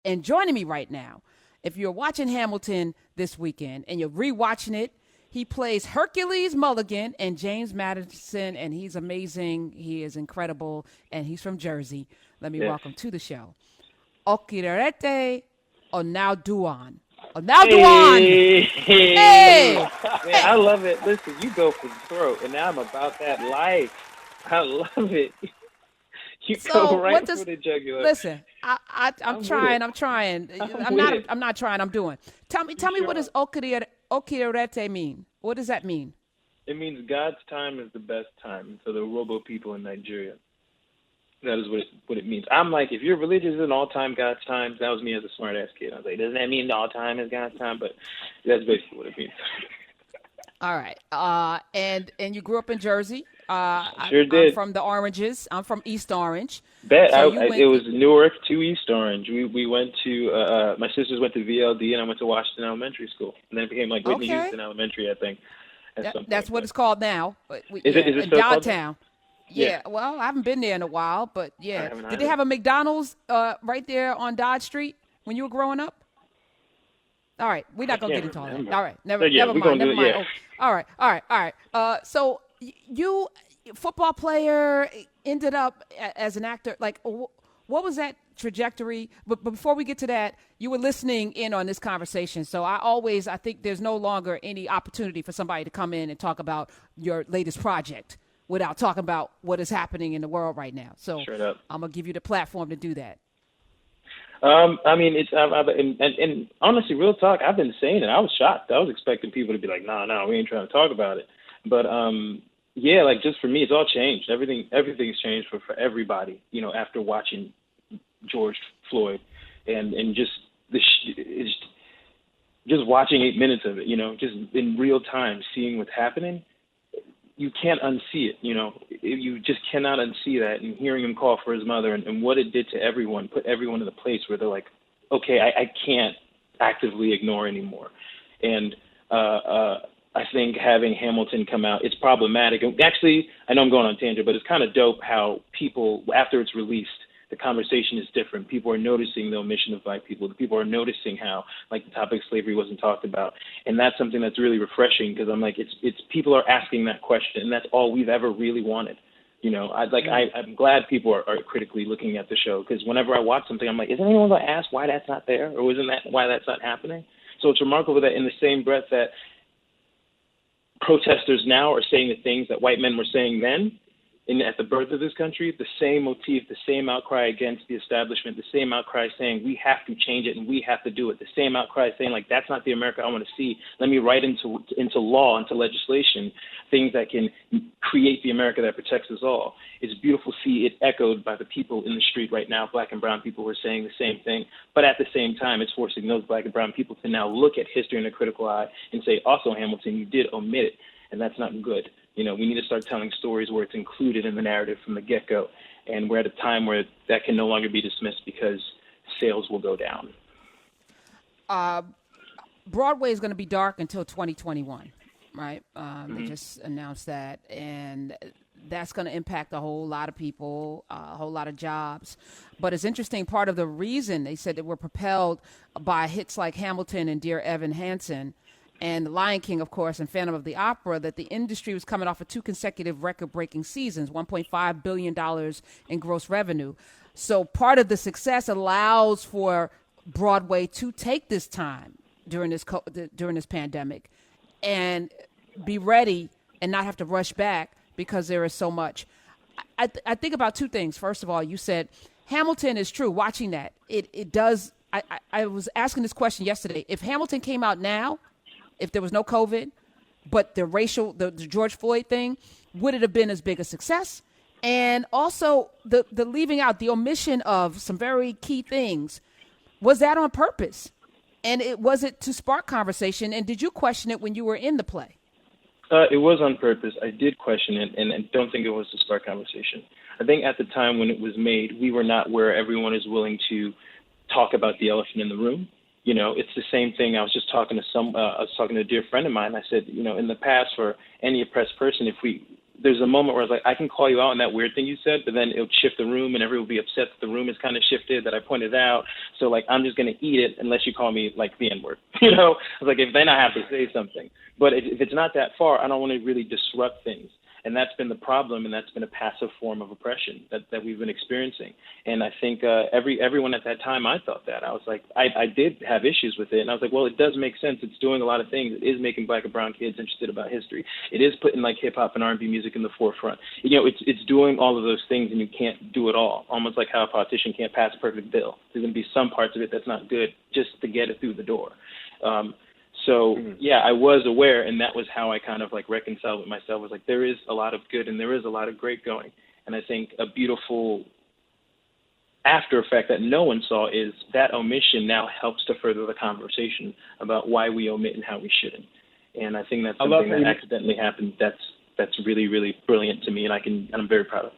And joining me right now, if you're watching Hamilton this weekend and you're rewatching it, he plays Hercules Mulligan and James Madison, and he's amazing. He is incredible, and he's from Jersey. Let me Yes. welcome to the show, Okieriete Onaodowan. Onaodowan! Hey, hey, Hey! man, I Hey! love it. Listen, you go for the throat, and I'm about that life. I love it. You go So right what for does the jugular. listen? I'm I'm with it. trying. I'm trying. I'm I'm with not. it. I'm not trying. I'm doing. Tell me. You Tell me what sure? does Okieriete mean? What does that mean? It means God's time is the best time for the Robo people in Nigeria. That is what it means. I'm like, if you're religious in all time God's time, that was me as a smart ass kid. I was like, doesn't that mean all time is God's time? But that's basically what it means. All right. And you grew up in Jersey. Sure I'm did. from the Oranges. I'm from East Orange. Bet So you it went. was Newark to East Orange. We went to my sisters went to VLD and I went to Washington Elementary School and then it became like Whitney Okay. Houston Elementary I think at some That's point. what But it's called now. But is yeah, it in still called that? downtown. Yeah, Yeah. Well, I haven't been there in a while, but I yeah. haven't Did they either. have a McDonald's right there on Dodge Street when you were growing up? All right, we're I not gonna get can't into all that. remember. All right, So yeah, never we're mind, gonna do never it. mind. Yeah, Oh, all right. So you, football player, ended up as an actor. Like, what was that trajectory? But before we get to that, you were listening in on this conversation. So I think there's no longer any opportunity for somebody to come in and talk about your latest project without talking about what is happening in the world right now. So straight up. I'm gonna give you the platform to do that. I mean, it's and honestly, real talk. I've been saying it. I was shocked. I was expecting people to be like, "No, no, we ain't trying to talk about it." But yeah, like just for me, it's all changed. Everything's changed for everybody. You know, after watching George Floyd, and just it's just watching 8 minutes of it. You know, just in real time, seeing what's happening. You can't unsee it. You know, you just cannot unsee that. And hearing him call for his mother and what it did to everyone, put everyone in a place where they're like, okay, I can't actively ignore anymore. And I think having Hamilton come out, it's problematic. Actually, I know I'm going on a tangent, but it's kind of dope how people, after it's released, the conversation is different. People are noticing the omission of Black people. People are noticing how, like, the topic of slavery wasn't talked about, and that's something that's really refreshing because I'm like, it's people are asking that question, and that's all we've ever really wanted. You know, I'm glad people are critically looking at the show because whenever I watch something, I'm like, isn't anyone going to ask why that's not there, or isn't that why that's not happening? So it's remarkable that in the same breath that protesters now are saying the things that white men were saying then at the birth of this country, the same motif, the same outcry against the establishment, the same outcry saying we have to change it and we have to do it, the same outcry saying like that's not the America I want to see. Let me write into law, into legislation, things that can create the America that protects us all. It's beautiful to see it echoed by the people in the street right now, Black and brown people who are saying the same thing. But at the same time, it's forcing those Black and brown people to now look at history in a critical eye and say, also, Hamilton, you did omit it, and that's not good. You know, we need to start telling stories where it's included in the narrative from the get-go, and we're at a time where that can no longer be dismissed because sales will go down. Broadway is going to be dark until 2021, right? They Mm-hmm. just announced that, and that's going to impact a whole lot of people, a whole lot of jobs. But it's interesting. Part of the reason they said that we're propelled by hits like Hamilton and Dear Evan Hansen and The Lion King, of course, and Phantom of the Opera, that the industry was coming off of two consecutive record-breaking seasons, $1.5 billion in gross revenue. So part of the success allows for Broadway to take this time during this pandemic and be ready and not have to rush back because there is so much. I think about two things. First of all, you said Hamilton is true. Watching that, it does. I was asking this question yesterday. If Hamilton came out now, if there was no COVID, but the George Floyd thing, would it have been as big a success? And also the leaving out, the omission of some very key things, was that on purpose? And was it to spark conversation? And did you question it when you were in the play? It was on purpose. I did question it, and I don't think it was to spark conversation. I think at the time when it was made, we were not where everyone is willing to talk about the elephant in the room. You know, it's the same thing. I was just talking to I was talking to a dear friend of mine. I said, you know, in the past, for any oppressed person, if we there's a moment where I was like, I can call you out on that weird thing you said, but then it'll shift the room and everyone will be upset that the room is kind of shifted, that I pointed out. So like, I'm just going to eat it unless you call me like the N-word. You know, I was like, then I have to say something. But if it's not that far, I don't want to really disrupt things. And that's been the problem, and that's been a passive form of oppression that we've been experiencing. And I think everyone at that time, I thought that. I was like, I did have issues with it. And I was like, well, it does make sense. It's doing a lot of things. It is making Black and brown kids interested about history. It is putting like hip-hop and R&B music in the forefront. You know, it's doing all of those things, and you can't do it all. Almost like how a politician can't pass a perfect bill. There's going to be some parts of it that's not good just to get it through the door. So, yeah, I was aware, and that was how I kind of like reconciled with myself. Was like, there is a lot of good and there is a lot of great going. And I think a beautiful after effect that no one saw is that omission now helps to further the conversation about why we omit and how we shouldn't. And I think that's something that accidentally happened. That's really, really brilliant to me, and I'm very proud of it.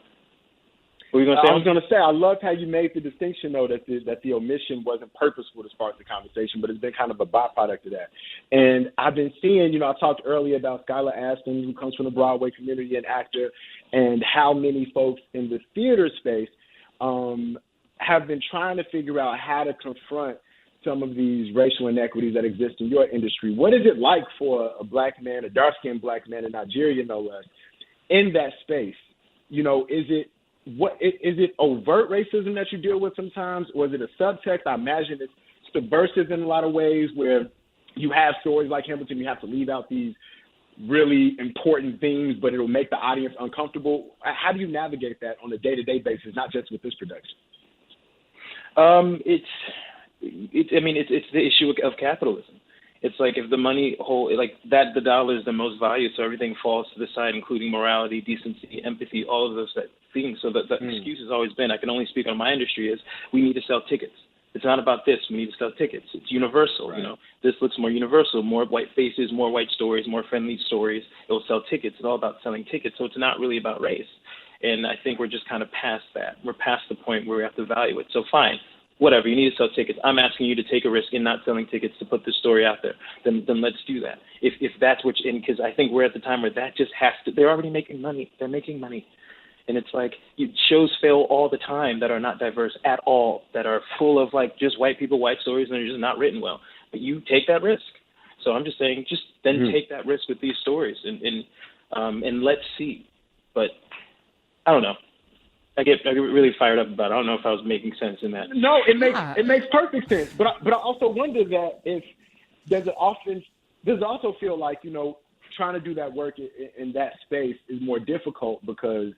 What were you going to say? I was going to say, I loved how you made the distinction, though, that the omission wasn't purposeful to start the conversation, but it's been kind of a byproduct of that. And I've been seeing, I talked earlier about Skylar Aston, who comes from the Broadway community, and actor, and how many folks in the theater space have been trying to figure out how to confront some of these racial inequities that exist in your industry. What is it like for a Black man, a dark-skinned Black man in Nigeria, no less, in that space? Is it overt racism that you deal with sometimes, or is it a subtext? I imagine it's subversive in a lot of ways, where you have stories like Hamilton, you have to leave out these really important things, but it'll make the audience uncomfortable. How do you navigate that on a day-to-day basis, not just with this production? It's the issue of capitalism. It's like if the money the dollar is the most value, so everything falls to the side, including morality, decency, empathy, all of those things. So the excuse has always been, I can only speak on my industry, is we need to sell tickets. It's not about this. We need to sell tickets. It's universal. Right. This looks more universal, more white faces, more white stories, more friendly stories. It will sell tickets. It's all about selling tickets. So it's not really about race. And I think we're just kind of past that. We're past the point where we have to value it. So fine. Whatever, you need to sell tickets. I'm asking you to take a risk in not selling tickets to put this story out there. Then let's do that. If that's what, because I think we're at the time where that just has to. They're already making money. They're making money, and it's like shows fail all the time that are not diverse at all, that are full of like just white people, white stories, and they're just not written well. But you take that risk. So I'm just saying, just then take that risk with these stories, and let's see. But I don't know. I get really fired up about it. I don't know if I was making sense in that. No, it makes perfect sense. But I also wonder that if does it also feel like trying to do that work in that space is more difficult because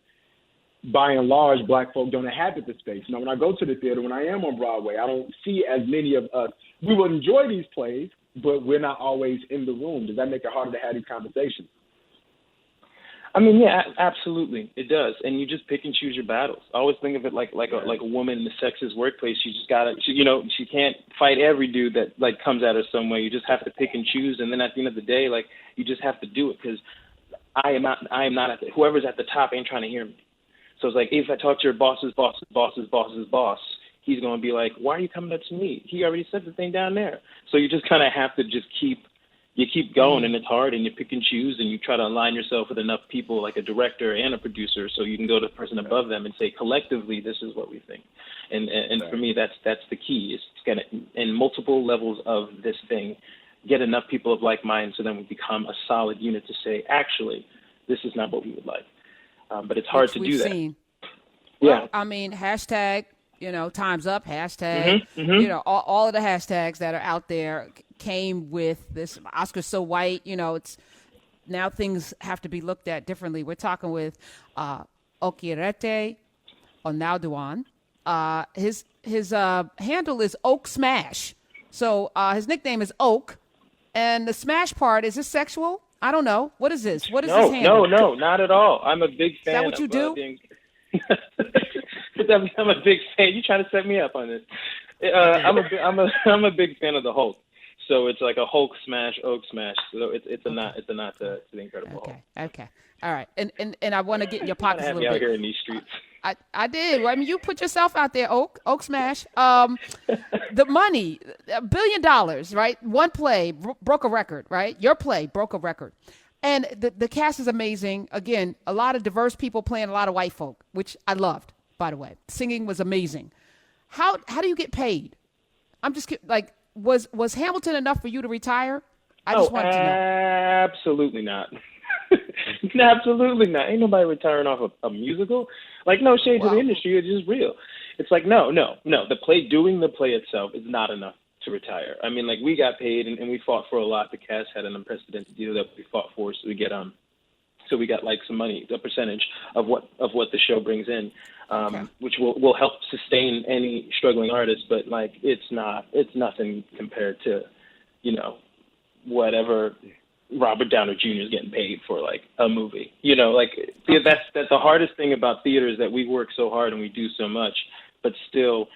by and large Black folk don't inhabit the space. When I go to the theater, when I am on Broadway, I don't see as many of us. We will enjoy these plays, but we're not always in the room. Does that make it harder to have these conversations? I mean, yeah, absolutely, it does. And you just pick and choose your battles. I always think of it like a woman in the sexist workplace. You just gotta, she can't fight every dude that like comes at her some way. You just have to pick and choose. And then at the end of the day, like you just have to do it because I am not whoever's at the top ain't trying to hear me. So it's like if I talk to your boss's boss, he's gonna be like, why are you coming up to me? He already said the thing down there. So you just kind of have to just keep going, and it's hard, and you pick and choose, and you try to align yourself with enough people, like a director and a producer, so you can go to the person above them and say, collectively, this is what we think. And for me, that's the key, is to get in multiple levels of this thing, get enough people of like mind, so then we become a solid unit to say, actually, this is not what we would like. But it's hard to do that. Seen. Well, yeah. I mean, hashtag, time's up, hashtag, all of the hashtags that are out there came with this Oscar's so white, it's now things have to be looked at differently. We're talking with Okieriete Onaodowan. His handle is Oak Smash. So his nickname is Oak. And the smash part, is this sexual? I don't know. What is this? What is this handle? No, not at all. I'm a big fan. Is that what you do? I'm a big fan. You trying to set me up on this? I'm a big fan of the Hulk. So it's like a Hulk smash, Oak smash. So it's a nod to the Incredible Hulk. Okay. All right. And I want to get in your pockets a little bit. Out here in these streets. I did. I mean, you put yourself out there, Oak smash. The money, $1 billion, right? One play broke a record, right? Your play broke a record. And the cast is amazing. Again, a lot of diverse people playing a lot of white folk, which I loved, by the way. Singing was amazing. How do you get paid? I'm just like, was Hamilton enough for you to retire? I just wanted to know. Absolutely not. Absolutely not. Ain't nobody retiring off a musical. Like, no shade to the industry. It's just real. It's like, no. Doing the play itself is not enough to retire. I mean, like, we got paid and we fought for a lot. The cast had an unprecedented deal that we fought for, so we got like some money, a percentage of what the show brings in, which will help sustain any struggling artist. But like, it's nothing compared to, whatever Robert Downey Jr. is getting paid for like a movie. That's the hardest thing about theater is that we work so hard and we do so much, but still,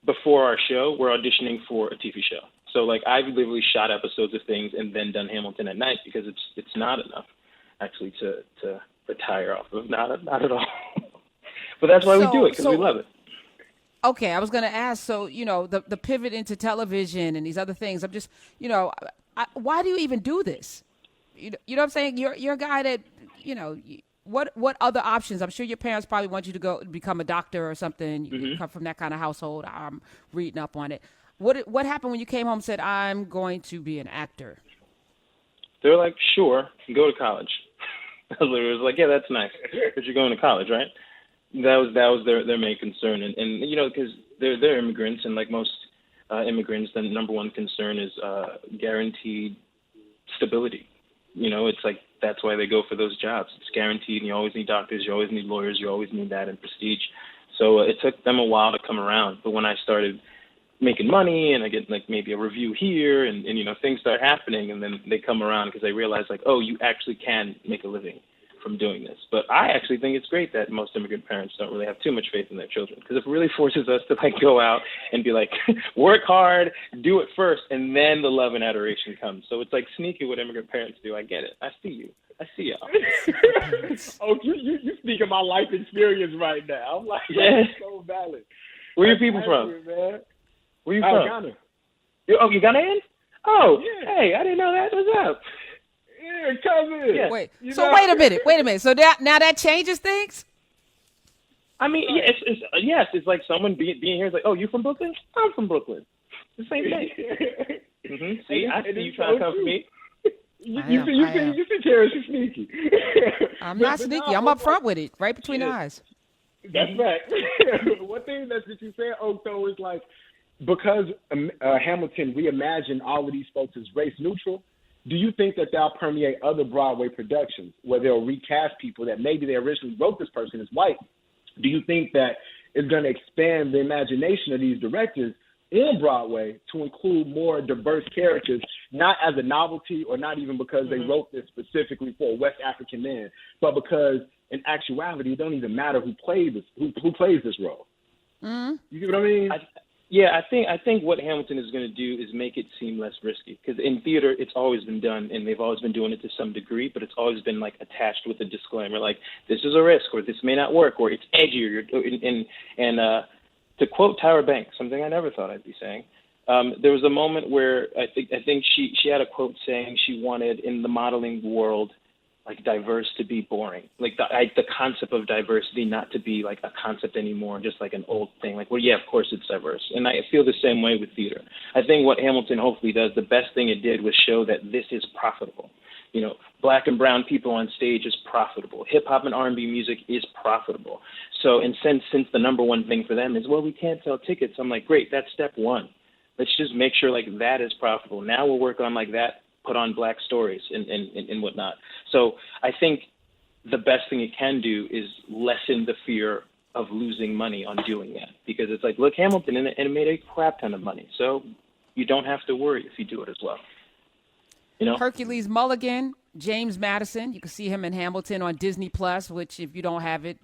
before our show, we're auditioning for a TV show. So like, I've literally shot episodes of things and then done Hamilton at night because it's not enough actually to retire off of. Not at all. But that's why we do it, because we love it. Okay, I was going to ask, so, the pivot into television and these other things, I'm just, why do you even do this? You know what I'm saying? You're a guy that, what other options? I'm sure your parents probably want you to go become a doctor or something. You come from that kind of household. I'm reading up on it. What happened when you came home and said, I'm going to be an actor? They're like, sure, go to college. I was like, yeah, that's nice, but you're going to college, right? That was their main concern, and because they're immigrants, and like most immigrants, the number one concern is guaranteed stability. It's like that's why they go for those jobs. It's guaranteed, and you always need doctors, you always need lawyers, you always need that and prestige. So it took them a while to come around, but when I started making money and I get like maybe a review here, and things start happening, and then they come around because they realize like, oh, you actually can make a living from doing this. But I actually think it's great that most immigrant parents don't really have too much faith in their children, because it really forces us to like go out and be like, work hard, do it first, and then the love and adoration comes. So it's like sneaky what immigrant parents do. I get it. I see you. I see y'all. Oh, you speaking my life experience right now. I'm like, that's so valid. Where your people from? Man. Where you from? Ghana. You Ghanaian? Oh, yeah. Hey, I didn't know that. What's up? Yeah, cousin. Yeah. Wait a minute. So now that changes things? I mean, it's like someone being here is like, oh, you from Brooklyn? I'm from Brooklyn. The same thing. See, I see you trying to come for me. You think Terrence is sneaky. I'm not sneaky. I'm up front with it, right between the eyes. That's right. One thing that you said, Okto, is like, because Hamilton reimagined all of these folks as race neutral, do you think that they'll permeate other Broadway productions where they'll recast people that maybe they originally wrote this person as white? Do you think that it's going to expand the imagination of these directors on Broadway to include more diverse characters, not as a novelty or not even because they wrote this specifically for a West African man, but because in actuality it don't even matter who plays this role? You get what I mean? I think what Hamilton is going to do is make it seem less risky, because in theater it's always been done, and they've always been doing it to some degree, but it's always been like attached with a disclaimer, like this is a risk, or this may not work, or it's edgier. And to quote Tyra Banks, something I never thought I'd be saying, there was a moment where I think she had a quote saying she wanted in the modeling world like diverse to be boring, like the concept of diversity not to be like a concept anymore, just like an old thing. Like, well, yeah, of course it's diverse, and I feel the same way with theater. I think what Hamilton hopefully does, the best thing it did was show that this is profitable. Black and brown people on stage is profitable. Hip hop and R&B music is profitable. So, and since the number one thing for them is, well, we can't sell tickets, I'm like, great, that's step one. Let's just make sure like that is profitable. Now we'll work on like that. Put on black stories and whatnot. So I think the best thing it can do is lessen the fear of losing money on doing that, because it's like, look, Hamilton, and it made a crap ton of money. So you don't have to worry if you do it as well. Hercules Mulligan, James Madison. You can see him in Hamilton on Disney Plus, which if you don't have it,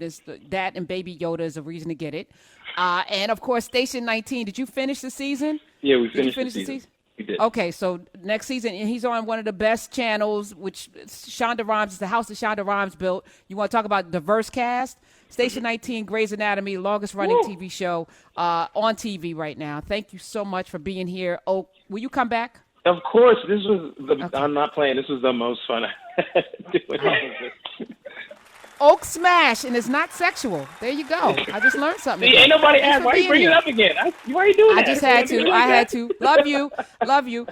that and Baby Yoda is a reason to get it. And of course, Station 19. Did you finish the season? Yeah, we finished the season. We did. Okay, so next season, and he's on one of the best channels, which Shonda Rhimes is the house that Shonda Rhimes built. You want to talk about diverse cast? Station 19, Grey's Anatomy, longest running TV show on TV right now. Thank you so much for being here. Oh, will you come back? Of course, this was okay. I'm not playing. This was the most fun I had doing all of this. Oak smash, and it's not sexual. There you go. I just learned something. See, ain't nobody asked. Why are you bringing it up again? Why are you doing that? I just had to. I had to. Love you. Love you.